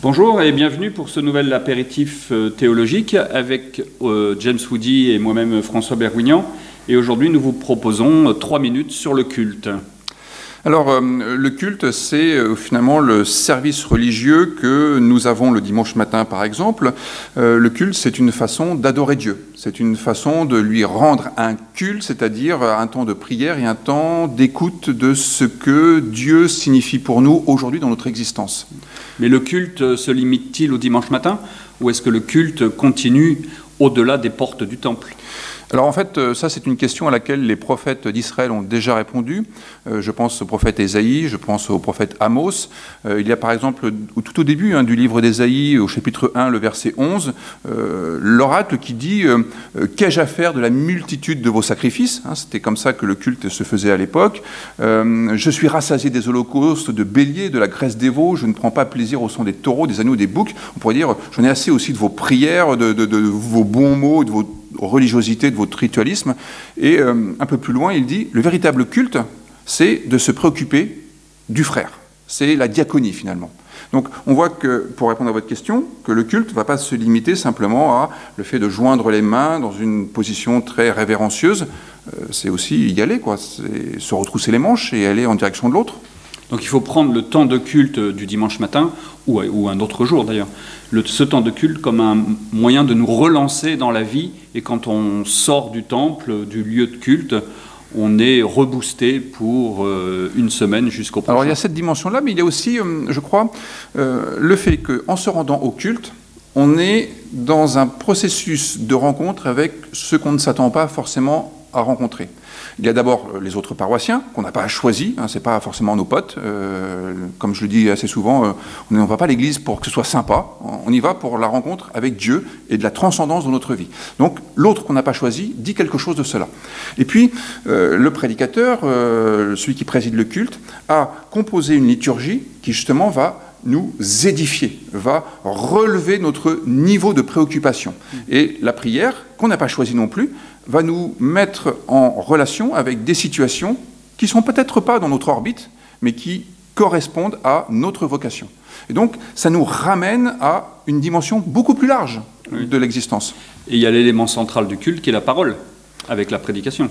Bonjour et bienvenue pour ce nouvel apéritif théologique avec James Woody et moi-même François Bergouignan. Et aujourd'hui, nous vous proposons 3 minutes sur le culte. Alors, le culte, c'est finalement le service religieux que nous avons le dimanche matin, par exemple. Le culte, c'est une façon d'adorer Dieu. C'est une façon de lui rendre un culte, c'est-à-dire un temps de prière et un temps d'écoute de ce que Dieu signifie pour nous aujourd'hui dans notre existence. Mais le culte se limite-t-il au dimanche matin ou est-ce que le culte continue au-delà des portes du temple ? Alors en fait, ça c'est une question à laquelle les prophètes d'Israël ont déjà répondu. Je pense au prophète Ésaïe, je pense au prophète Amos. Il y a par exemple, tout au début du livre d'Ésaïe, au chapitre 1, le verset 11, l'oracle qui dit « Qu'ai-je à faire de la multitude de vos sacrifices ?» C'était comme ça que le culte se faisait à l'époque. « Je suis rassasié des holocaustes, de béliers, de la graisse des veaux, je ne prends pas plaisir au son des taureaux, des agneaux, des boucs. » On pourrait dire « J'en ai assez aussi de vos prières, de vos bons mots, de vos religiosité, de votre ritualisme. » Et un peu plus loin, il dit, le véritable culte, c'est de se préoccuper du frère. C'est la diaconie, finalement. Donc, on voit que, pour répondre à votre question, que le culte ne va pas se limiter simplement à le fait de joindre les mains dans une position très révérencieuse. C'est aussi y aller, quoi. C'est se retrousser les manches et aller en direction de l'autre. Donc il faut prendre le temps de culte du dimanche matin, ou un autre jour d'ailleurs, ce temps de culte comme un moyen de nous relancer dans la vie. Et quand on sort du temple, du lieu de culte, on est reboosté pour une semaine jusqu'au prochain. Alors il y a cette dimension-là, mais il y a aussi, je crois, le fait qu'en se rendant au culte, on est dans un processus de rencontre avec ceux qu'on ne s'attend pas forcément à rencontrer. Il y a d'abord les autres paroissiens qu'on n'a pas choisis, c'est pas forcément nos potes. Comme je le dis assez souvent, on ne va pas à l'église pour que ce soit sympa, on y va pour la rencontre avec Dieu et de la transcendance dans notre vie. Donc l'autre qu'on n'a pas choisi dit quelque chose de cela. Et puis le prédicateur, celui qui préside le culte, a composé une liturgie qui justement va nous édifier, va relever notre niveau de préoccupation. Et la prière, qu'on n'a pas choisie non plus, va nous mettre en relation avec des situations qui ne sont peut-être pas dans notre orbite, mais qui correspondent à notre vocation. Et donc, ça nous ramène à une dimension beaucoup plus large de l'existence. Et il y a l'élément central du culte qui est la parole, avec la prédication,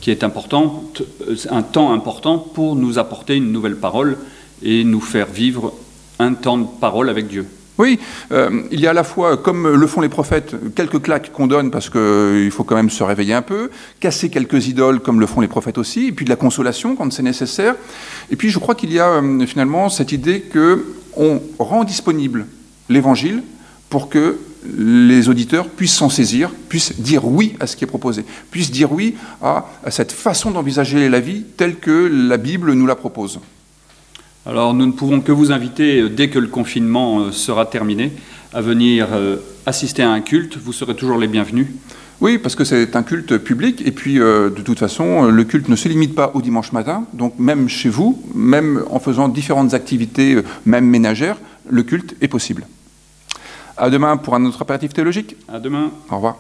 qui est importante, un temps important pour nous apporter une nouvelle parole et nous faire vivre un temps de parole avec Dieu. Oui, il y a à la fois, comme le font les prophètes, quelques claques qu'on donne parce qu'il faut quand même se réveiller un peu, casser quelques idoles comme le font les prophètes aussi, et puis de la consolation quand c'est nécessaire. Et puis je crois qu'il y a finalement cette idée qu'on rend disponible l'Évangile pour que les auditeurs puissent s'en saisir, puissent dire oui à ce qui est proposé, puissent dire oui à cette façon d'envisager la vie telle que la Bible nous la propose. Alors nous ne pouvons que vous inviter, dès que le confinement sera terminé, à venir assister à un culte. Vous serez toujours les bienvenus. Oui, parce que c'est un culte public, et puis de toute façon, le culte ne se limite pas au dimanche matin, donc même chez vous, même en faisant différentes activités, même ménagères, le culte est possible. À demain pour un autre apéritif théologique. À demain. Au revoir.